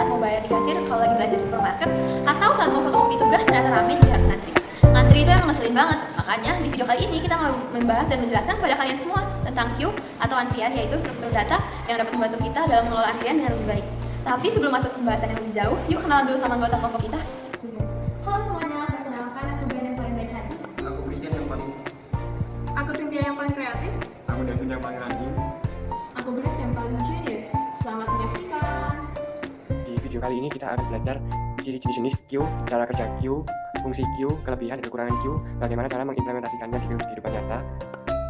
saat mau bayar di kasir kalau lagi belanja di supermarket, atau saat mau fotokopi tugas ternyata rame jadi harus ngantri. Ngantri itu emang ngeselin banget, makanya di video kali ini kita mau membahas dan menjelaskan kepada kalian semua tentang queue atau antrian, yaitu struktur data yang dapat membantu kita dalam mengelola antrian dengan lebih baik. Tapi sebelum masuk ke pembahasan yang lebih jauh, yuk kenalan dulu sama anggota kelompok kita. Halo semuanya, perkenalkan aku Bian yang paling baik hati. Aku Christian yang paling. Aku Cynthia yang paling kreatif. Aku David yang paling rajin. Aku Grace yang paling genius. Selamat menyaksikan. Di video kali ini kita akan belajar ciri-ciri jenis queue, cara kerja queue, fungsi queue, kelebihan dan kekurangan queue, bagaimana cara mengimplementasikannya di kehidupan nyata,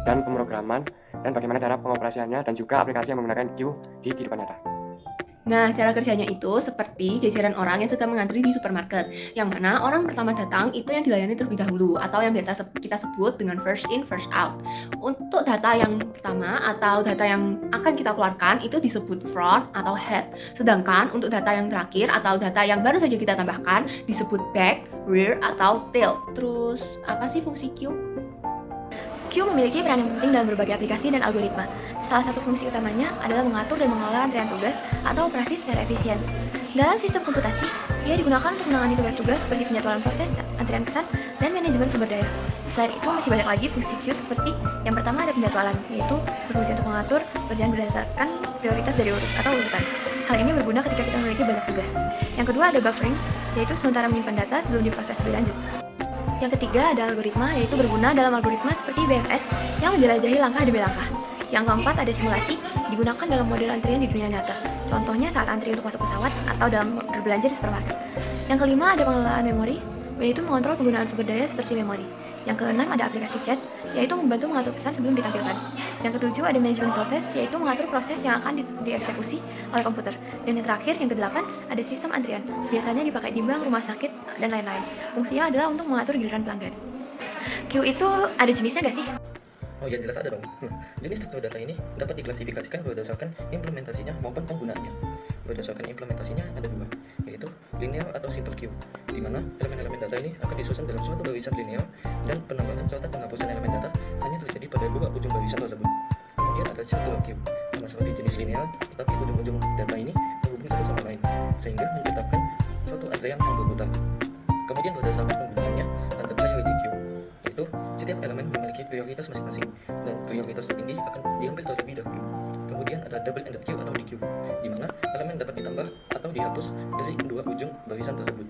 dan pemrograman, dan bagaimana cara pengoperasiannya, dan juga aplikasi yang menggunakan queue di kehidupan nyata. Nah, cara kerjanya itu seperti jajaran orang yang sedang mengantri di supermarket, yang mana orang pertama datang itu yang dilayani terlebih dahulu, atau yang biasa kita sebut dengan first in, first out. Untuk data yang pertama atau data yang akan kita keluarkan itu disebut front atau head. Sedangkan untuk data yang terakhir atau data yang baru saja kita tambahkan disebut back, rear, atau tail. Terus, apa sih fungsi queue? Queue memiliki peran yang penting dalam berbagai aplikasi dan algoritma. Salah satu fungsi utamanya adalah mengatur dan mengelola antrian tugas atau operasi secara efisien. Dalam sistem komputasi, ia digunakan untuk menangani tugas-tugas seperti penjadwalan proses, antrian pesan, dan manajemen sumber daya. Selain itu, masih banyak lagi fungsi queue seperti yang pertama ada penjadwalan, yaitu berfungsi untuk mengatur kerjaan berdasarkan prioritas dari urut atau urutan. Hal ini berguna ketika kita memiliki banyak tugas. Yang kedua ada buffering, yaitu sementara menyimpan data sebelum diproses lebih lanjut. Yang ketiga ada algoritma, yaitu berguna dalam algoritma seperti BFS yang menjelajahi langkah demi langkah. Yang keempat ada simulasi, digunakan dalam model antrian di dunia nyata. Contohnya saat antri untuk masuk pesawat atau dalam berbelanja di supermarket. Yang kelima ada pengelolaan memori, yaitu mengontrol penggunaan sumber daya seperti memori. Yang keenam ada aplikasi chat, yaitu membantu mengatur pesan sebelum ditampilkan. Yang ketujuh ada manajemen proses, yaitu mengatur proses yang akan dieksekusi oleh komputer. Dan yang terakhir, yang kedelapan, ada sistem antrian, biasanya dipakai di bank, rumah sakit, dan lain-lain. Fungsinya adalah untuk mengatur giliran pelanggan. Queue itu ada jenisnya nggak sih? Oh ya, jelas ada dong. Jenis struktur data ini dapat diklasifikasikan berdasarkan implementasinya maupun penggunaannya. Berdasarkan implementasinya ada dua, yaitu linear atau simple queue, di mana elemen-elemen data ini akan disusun dalam suatu barisan linear dan penambahan serta penghapusan elemen data hanya terjadi pada dua ujung barisan tersebut. Kemudian ada circular queue, sama seperti jenis linear, tetapi ujung-ujung data ini terhubung satu sama lain, sehingga menciptakan suatu antrian yang berputar. Kemudian berdasarkan penggunaannya ada priority queue, yaitu setiap elemen memiliki prioritas masing-masing dan prioritas tertinggi akan diambil terlebih dahulu. Kemudian ada double-ended queue atau DQ, di mana elemen dapat ditambah atau dihapus dari dua ujung barisan tersebut.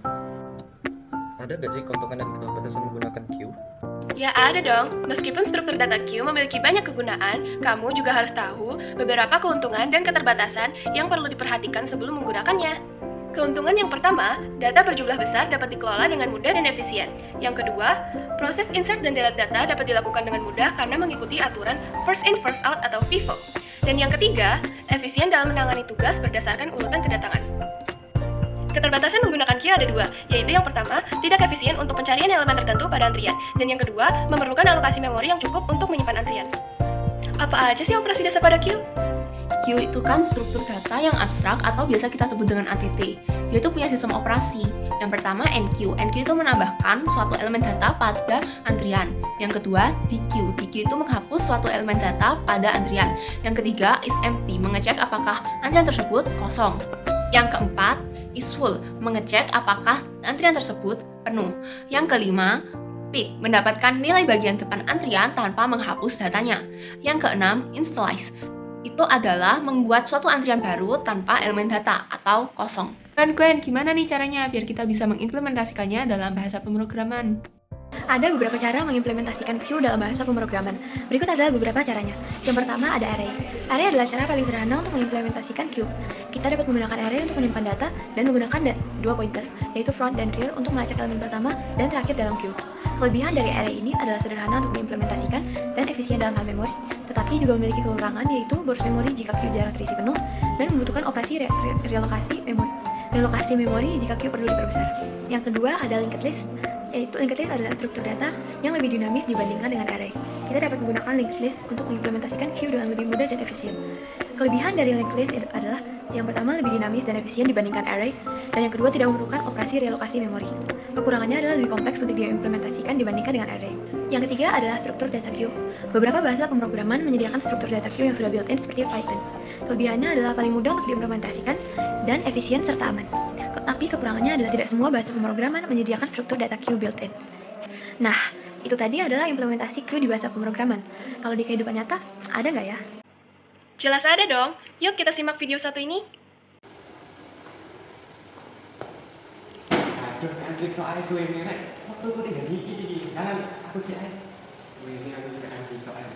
Ada gak sih keuntungan dan keterbatasan menggunakan queue? Ya ada dong, meskipun struktur data queue memiliki banyak kegunaan, kamu juga harus tahu beberapa keuntungan dan keterbatasan yang perlu diperhatikan sebelum menggunakannya. Keuntungan yang pertama, data berjumlah besar dapat dikelola dengan mudah dan efisien. Yang kedua, proses insert dan delete data dapat dilakukan dengan mudah karena mengikuti aturan first in first out atau FIFO. Dan yang ketiga, efisien dalam menangani tugas berdasarkan urutan kedatangan. Keterbatasan menggunakan queue ada dua, yaitu yang pertama, tidak efisien untuk pencarian elemen tertentu pada antrian, dan yang kedua, memerlukan alokasi memori yang cukup untuk menyimpan antrian. Apa aja sih operasi dasar pada queue? Queue itu kan struktur data yang abstrak atau biasa kita sebut dengan ATT. Dia itu punya sistem operasi. Yang pertama enqueue. Enqueue itu menambahkan suatu elemen data pada antrian. Yang kedua dequeue. Dequeue itu menghapus suatu elemen data pada antrian. Yang ketiga is empty, mengecek apakah antrian tersebut kosong. Yang keempat is full, mengecek apakah antrian tersebut penuh. Yang kelima pick, mendapatkan nilai bagian depan antrian tanpa menghapus datanya. Yang keenam initialize, itu adalah membuat suatu antrian baru tanpa elemen data atau kosong. Gwen, gimana nih caranya biar kita bisa mengimplementasikannya dalam bahasa pemrograman? Ada beberapa cara mengimplementasikan queue dalam bahasa pemrograman. Berikut adalah beberapa caranya. Yang pertama ada array. Array adalah cara paling sederhana untuk mengimplementasikan queue. Kita dapat menggunakan array untuk menyimpan data dan menggunakan dua pointer, yaitu front dan rear untuk melacak elemen pertama dan terakhir dalam queue. Kelebihan dari array ini adalah sederhana untuk mengimplementasikan dan efisien dalam hal memori, tetapi juga memiliki kekurangan yaitu boros memori jika queue jarang terisi penuh dan membutuhkan operasi relokasi memori. Relokasi memori jika queue perlu diperbesar. Yang kedua ada linked list, yaitu linked list adalah struktur data yang lebih dinamis dibandingkan dengan array. Kita dapat menggunakan linked list untuk mengimplementasikan queue dengan lebih mudah dan efisien. Kelebihan dari linked list adalah Yang pertama lebih dinamis dan efisien dibandingkan array, dan yang kedua tidak memerlukan operasi relokasi memori. Kekurangannya adalah lebih kompleks untuk diimplementasikan dibandingkan dengan array. Yang ketiga adalah struktur data queue. Beberapa bahasa pemrograman menyediakan struktur data queue yang sudah built-in seperti Python. Kelebihannya adalah paling mudah untuk diimplementasikan dan efisien serta aman. Tapi kekurangannya adalah tidak semua bahasa pemrograman menyediakan struktur data queue built-in. Nah, itu tadi adalah implementasi queue di bahasa pemrograman. Kalau di kehidupan nyata, ada nggak ya? Jelas ada dong. Yuk kita simak video satu ini. Aduh, antri kok ae suwe merek. Waktu ku tinggal iki. Jangan aku cek ae. Suwe ini aku juga antri kok ae.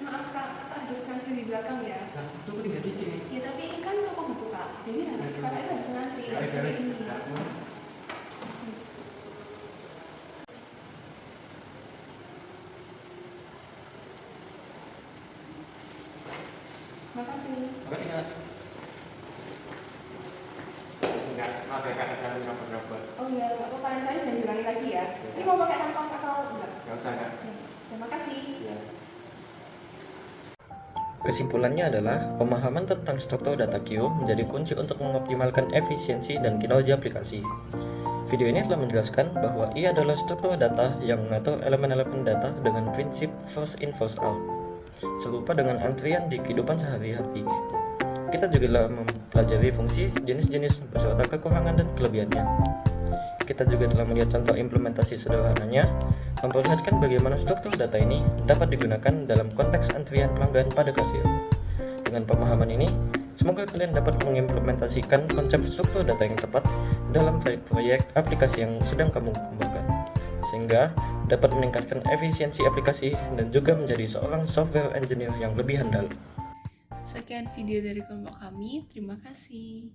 Maaf Kak, ada skantri di belakang ya. Nah, waktu ku tinggal iki nih. Ya tapi ini kan toko buku Kak, jadi harus Kakak itu harus ngantri, nggak bisa kayak gini. Makasih. Makasih, Mas. Enggak, maaf ya Kak, jangan rapor-rapor. Oh iya, nggak apa-apa, saya jangan diulangi lagi ya. Ini mau pakai kantong atau enggak? Enggak usah, Kak. Terima kasih. Ya. Kesimpulannya adalah, pemahaman tentang struktur data queue menjadi kunci untuk mengoptimalkan efisiensi dan kinerja aplikasi. Video ini telah menjelaskan bahwa ia adalah struktur data yang mengatur elemen-elemen data dengan prinsip first in first out, serupa dengan antrian di kehidupan sehari-hari. Kita juga telah mempelajari fungsi, jenis-jenis, beserta kekurangan dan kelebihannya. Kita juga telah melihat contoh implementasi sederhananya, memperlihatkan bagaimana struktur data ini dapat digunakan dalam konteks antrian pelanggan pada kasir. Dengan pemahaman ini, semoga kalian dapat mengimplementasikan konsep struktur data yang tepat dalam proyek aplikasi yang sedang kamu kembangkan, sehingga dapat meningkatkan efisiensi aplikasi dan juga menjadi seorang software engineer yang lebih handal. Sekian video dari kelompok kami, terima kasih.